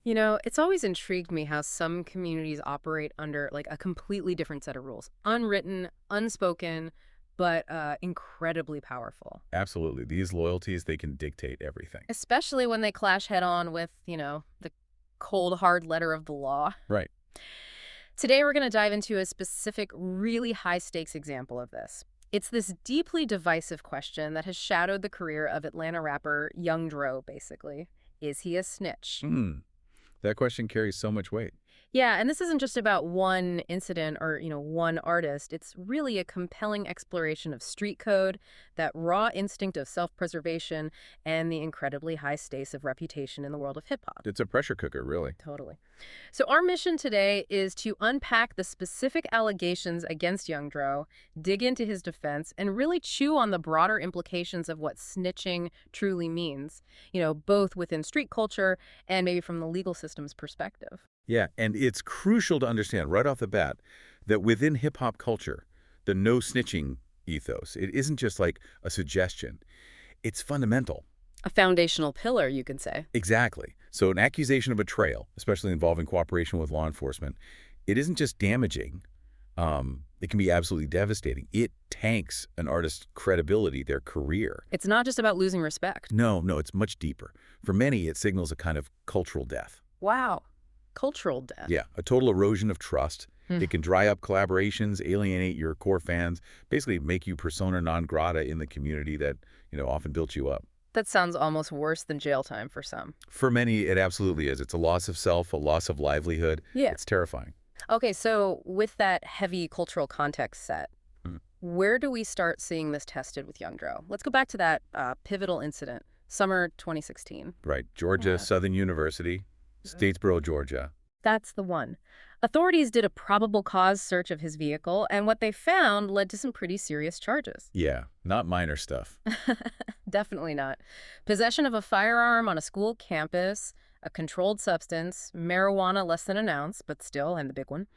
You know, it's always intrigued me how some communities operate under like a completely different set of rules. Unwritten, unspoken, but incredibly powerful. Absolutely. These loyalties, they can dictate everything. Especially when they clash head on with, the cold, hard letter of the law. Right. Today, we're going to dive into a specific, really high stakes example of this. It's this deeply divisive question that has shadowed the career of Atlanta rapper Young Dro, basically. Is he a snitch? Hmm. That question carries so much weight. Yeah, and this isn't just about one incident or, one artist. It's really a compelling exploration of street code, that raw instinct of self-preservation, and the incredibly high stakes of reputation in the world of hip-hop. It's a pressure cooker, really. Totally. So our mission today is to unpack the specific allegations against Young Dro, dig into his defense, and really chew on the broader implications of what snitching truly means, both within street culture and maybe from the legal system's perspective. Yeah, and it's crucial to understand right off the bat that within hip-hop culture, the no snitching ethos, it isn't just like a suggestion. It's fundamental. A foundational pillar, you could say. Exactly. So an accusation of betrayal, especially involving cooperation with law enforcement, it isn't just damaging. It can be absolutely devastating. It tanks an artist's credibility, their career. It's not just about losing respect. No, it's much deeper. For many, it signals a kind of cultural death. Wow. Cultural death. Yeah, a total erosion of trust. Hmm. It can dry up collaborations, alienate your core fans, basically make you persona non grata in the community that, often built you up. That sounds almost worse than jail time for some. For many, it absolutely is. It's a loss of self, a loss of livelihood. Yeah. It's terrifying. Okay, so with that heavy cultural context set, Mhm. where do we start seeing this tested with Young Dro? Let's go back to that pivotal incident, summer 2016. Right. Georgia Yeah. Southern University, Statesboro, Georgia. That's the one. Authorities did a probable cause search of his vehicle, and what they found led to some pretty serious charges. Yeah, not minor stuff. Definitely not. Possession of a firearm on a school campus, a controlled substance, marijuana less than an ounce, but still, and the big one.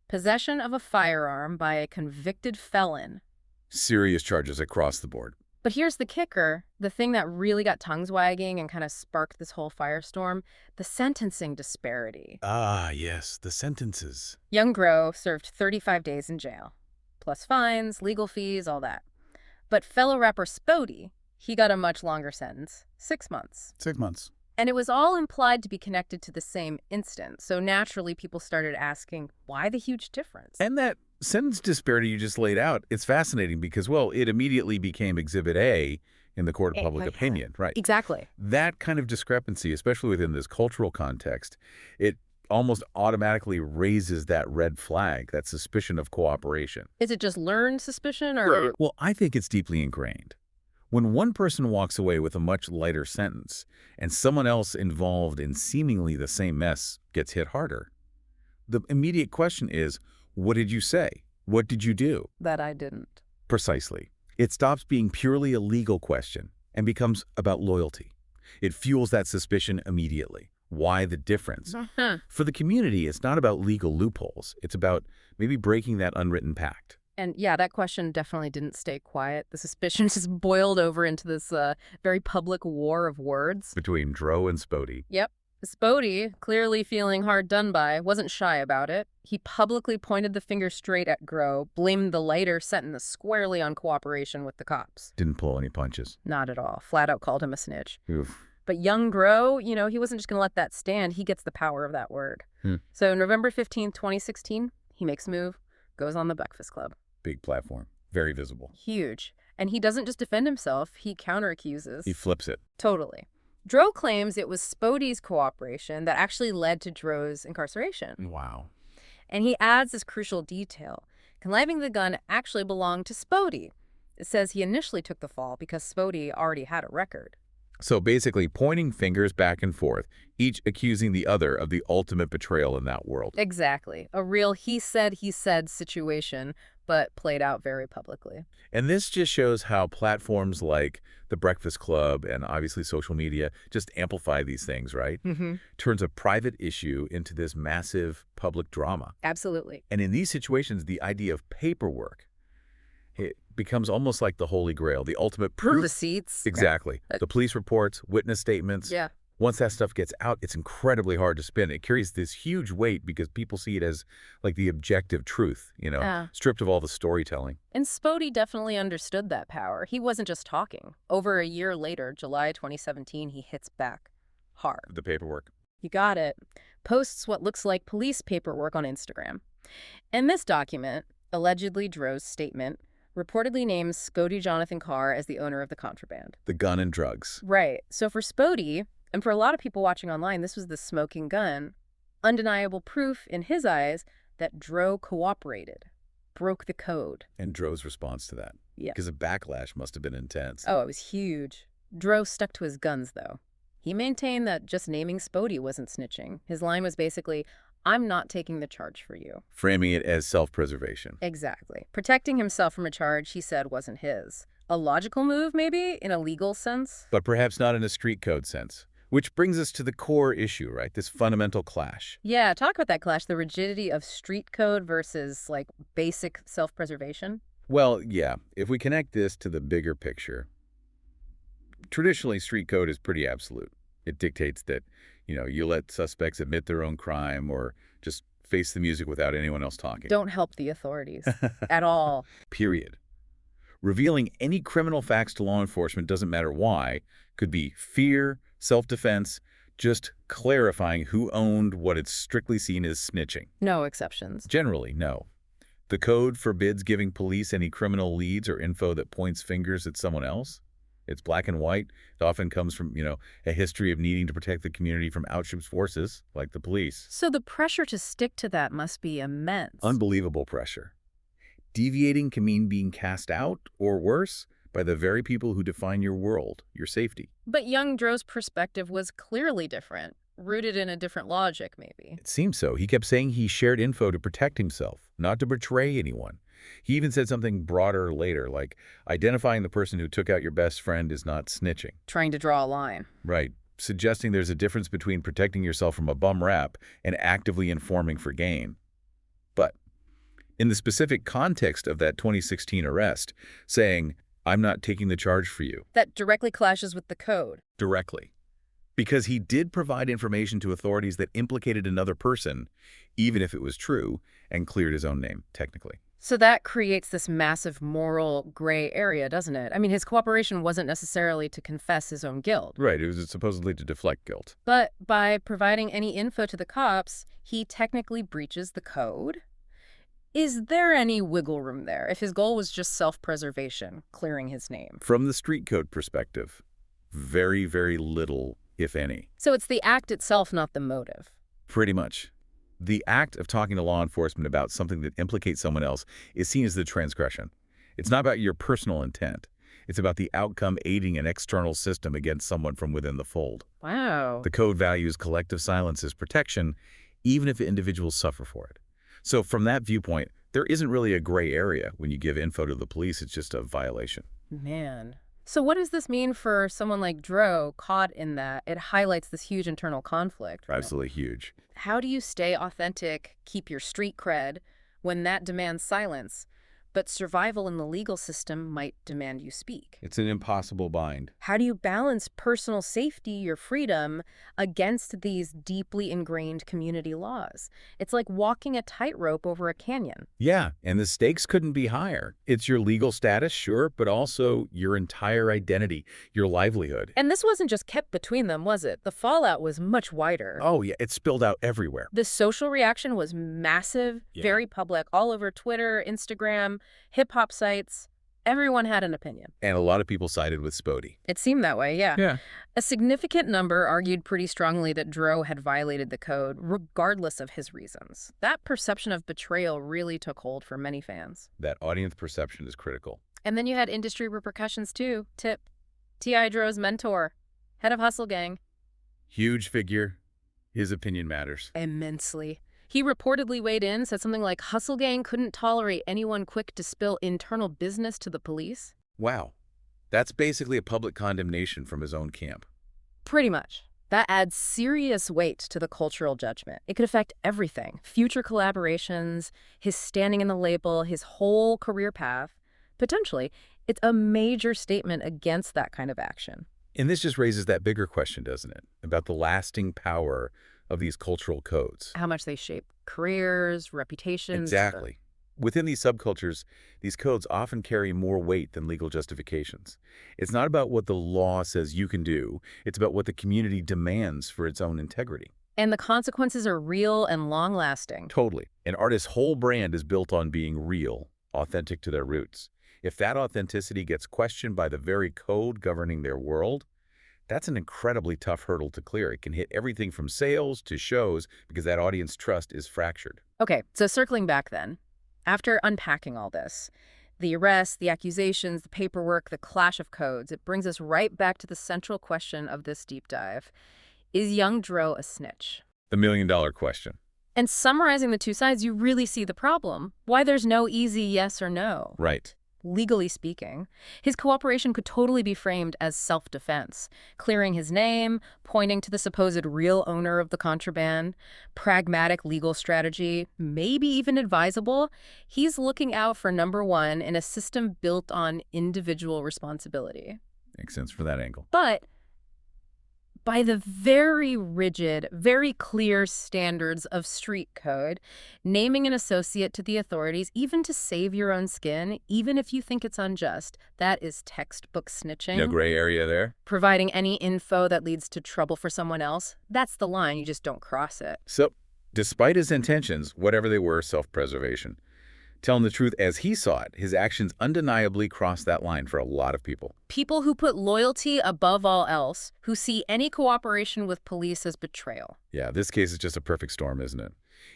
Possession of a firearm by a convicted felon. Serious charges across the board. But here's the kicker, the thing that really got tongues wagging and kind of sparked this whole firestorm, the sentencing disparity. Ah, yes, the sentences. Young Dro served 35 days in jail, plus fines, legal fees, all that. But fellow rapper Spade, he got a much longer sentence, 6 months. 6 months. And it was all implied to be connected to the same incident. So naturally, people started asking, why the huge difference? And that sentence disparity you just laid out, it's fascinating because, well, it immediately became Exhibit A in the court of public opinion, right? Exactly. That kind of discrepancy, especially within this cultural context, it almost automatically raises that red flag, that suspicion of cooperation. Is it just learned suspicion or? Well, I think it's deeply ingrained. When one person walks away with a much lighter sentence and someone else involved in seemingly the same mess gets hit harder, the immediate question is, what did you say? What did you do? That I didn't. Precisely. It stops being purely a legal question and becomes about loyalty. It fuels that suspicion immediately. Why the difference? For the community, it's not about legal loopholes. It's about maybe breaking that unwritten pact. And yeah, that question definitely didn't stay quiet. The suspicion just boiled over into this very public war of words. Between Dro and Spade. Yep. Spade, clearly feeling hard done by, wasn't shy about it. He publicly pointed the finger straight at Dro, blamed the lighter sentence squarely on cooperation with the cops. Didn't pull any punches. Not at all. Flat out called him a snitch. Oof. But Young Dro, he wasn't just going to let that stand. He gets the power of that word. So November 15th, 2016, he makes a move, goes on the Breakfast Club. Big platform. Very visible. Huge. And he doesn't just defend himself, he counter-accuses. He flips it. Totally. Dro claims it was Spade's cooperation that actually led to Dro's incarceration. Wow. And he adds this crucial detail. Conniving the gun actually belonged to Spade. It says he initially took the fall because Spade already had a record. So basically pointing fingers back and forth, each accusing the other of the ultimate betrayal in that world. Exactly. A real he said situation, but played out very publicly. And this just shows how platforms like the Breakfast Club and obviously social media just amplify these things, right? Turns a private issue into this massive public drama. Absolutely. And in these situations, the idea of paperwork, it becomes almost like the holy grail, the ultimate proof. Receipts. Exactly. The police reports, witness statements. Yeah. Once that stuff gets out, it's incredibly hard to spin. It carries this huge weight because people see it as like the objective truth, stripped of all the storytelling. And Spode definitely understood that power. He wasn't just talking. Over a year later, July 2017, he hits back hard. The paperwork. You got it. Posts what looks like police paperwork on Instagram. And this document, allegedly Dro's statement, reportedly names Scody Jonathan Carr as the owner of the contraband. The gun and drugs. Right. So for Spode, and for a lot of people watching online, this was the smoking gun. Undeniable proof in his eyes that Dro cooperated, broke the code. And Dro's response to that. Yeah. Because the backlash must have been intense. Oh, it was huge. Dro stuck to his guns, though. He maintained that just naming Spode wasn't snitching. His line was basically, I'm not taking the charge for you. Framing it as self-preservation. Exactly. Protecting himself from a charge he said wasn't his. A logical move, maybe, in a legal sense? But perhaps not in a street code sense. Which brings us to the core issue, right? This fundamental clash. Yeah, talk about that clash, the rigidity of street code versus, like, basic self-preservation. Well, yeah, if we connect this to the bigger picture, traditionally street code is pretty absolute. It dictates that, you let suspects admit their own crime or just face the music without anyone else talking. Don't help the authorities at all. Period. Revealing any criminal facts to law enforcement doesn't matter why, could be fear, self-defense, just clarifying who owned what it's strictly seen as snitching. No exceptions. Generally, no. The code forbids giving police any criminal leads or info that points fingers at someone else. It's black and white. It often comes from, a history of needing to protect the community from outstrips forces, like the police. So the pressure to stick to that must be immense. Unbelievable pressure. Deviating can mean being cast out, or worse, by the very people who define your world, your safety. But Young Dro's perspective was clearly different, rooted in a different logic, maybe. It seems so. He kept saying he shared info to protect himself, not to betray anyone. He even said something broader later, like identifying the person who took out your best friend is not snitching. Trying to draw a line. Right. Suggesting there's a difference between protecting yourself from a bum rap and actively informing for gain. But in the specific context of that 2016 arrest, saying, I'm not taking the charge for you. That directly clashes with the code. Directly. Because he did provide information to authorities that implicated another person, even if it was true, and cleared his own name, technically. So that creates this massive moral gray area, doesn't it? I mean, his cooperation wasn't necessarily to confess his own guilt. Right, it was supposedly to deflect guilt. But by providing any info to the cops, he technically breaches the code? Is there any wiggle room there if his goal was just self-preservation, clearing his name? From the street code perspective, very, very little, if any. So it's the act itself, not the motive. Pretty much. The act of talking to law enforcement about something that implicates someone else is seen as the transgression. It's not about your personal intent. It's about the outcome aiding an external system against someone from within the fold. Wow. The code values collective silence as protection, even if individuals suffer for it. So from that viewpoint, there isn't really a gray area when you give info to the police. It's just a violation. Man. So what does this mean for someone like Dro caught in that? It highlights this huge internal conflict. Right? Absolutely huge. How do you stay authentic, keep your street cred, when that demands silence, but survival in the legal system might demand you speak? It's an impossible bind. How do you balance personal safety, your freedom, against these deeply ingrained community laws? It's like walking a tightrope over a canyon. Yeah, and the stakes couldn't be higher. It's your legal status, sure, but also your entire identity, your livelihood. And this wasn't just kept between them, was it? The fallout was much wider. Oh, yeah, it spilled out everywhere. The social reaction was massive, very public, all over Twitter, Instagram, hip-hop sites. Everyone had an opinion. And a lot of people sided with Spode. It seemed that way, yeah. Yeah. A significant number argued pretty strongly that Dro had violated the code, regardless of his reasons. That perception of betrayal really took hold for many fans. That audience perception is critical. And then you had industry repercussions, too. Tip, T.I. Dro's mentor, head of Hustle Gang. Huge figure. His opinion matters. Immensely. He reportedly weighed in, said something like Hustle Gang couldn't tolerate anyone quick to spill internal business to the police. Wow. That's basically a public condemnation from his own camp. Pretty much. That adds serious weight to the cultural judgment. It could affect everything. Future collaborations, his standing in the label, his whole career path. Potentially, it's a major statement against that kind of action. And this just raises that bigger question, doesn't it? About the lasting power of these cultural codes. How much they shape careers, reputations. Exactly. Within these subcultures, these codes often carry more weight than legal justifications. It's not about what the law says you can do. It's about what the community demands for its own integrity. And the consequences are real and long-lasting. Totally. An artist's whole brand is built on being real, authentic to their roots. If that authenticity gets questioned by the very code governing their world, that's an incredibly tough hurdle to clear. It can hit everything from sales to shows because that audience trust is fractured. Okay, so circling back then, after unpacking all this, the arrests, the accusations, the paperwork, the clash of codes, it brings us right back to the central question of this deep dive. Is Young Dro a snitch? The million-dollar question. And summarizing the two sides, you really see the problem. Why there's no easy yes or no. Right. Legally speaking, his cooperation could totally be framed as self-defense, clearing his name, pointing to the supposed real owner of the contraband, pragmatic legal strategy, maybe even advisable. He's looking out for number one in a system built on individual responsibility. Makes sense for that angle. But by the very rigid, very clear standards of street code, naming an associate to the authorities, even to save your own skin, even if you think it's unjust, that is textbook snitching. No gray area there? Providing any info that leads to trouble for someone else, that's the line. You just don't cross it. So, despite his intentions, whatever they were, self-preservation, telling the truth as he saw it, his actions undeniably crossed that line for a lot of people. People who put loyalty above all else, who see any cooperation with police as betrayal. Yeah, this case is just a perfect storm, isn't it?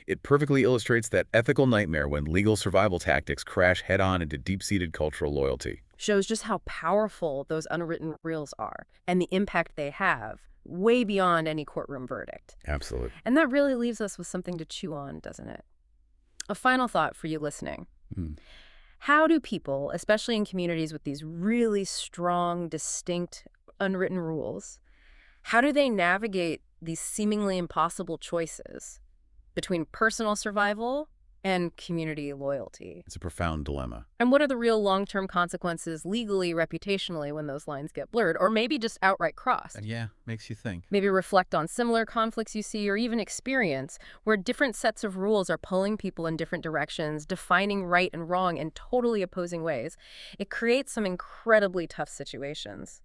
It perfectly illustrates that ethical nightmare when legal survival tactics crash head-on into deep-seated cultural loyalty. Shows just how powerful those unwritten rules are and the impact they have, way beyond any courtroom verdict. Absolutely. And that really leaves us with something to chew on, doesn't it? A final thought for you listening. How do people, especially in communities with these really strong, distinct, unwritten rules, how do they navigate these seemingly impossible choices between personal survival and community loyalty? It's a profound dilemma. And what are the real long-term consequences legally, reputationally, when those lines get blurred, or maybe just outright crossed? And yeah, makes you think. Maybe reflect on similar conflicts you see or even experience where different sets of rules are pulling people in different directions, defining right and wrong in totally opposing ways. It creates some incredibly tough situations.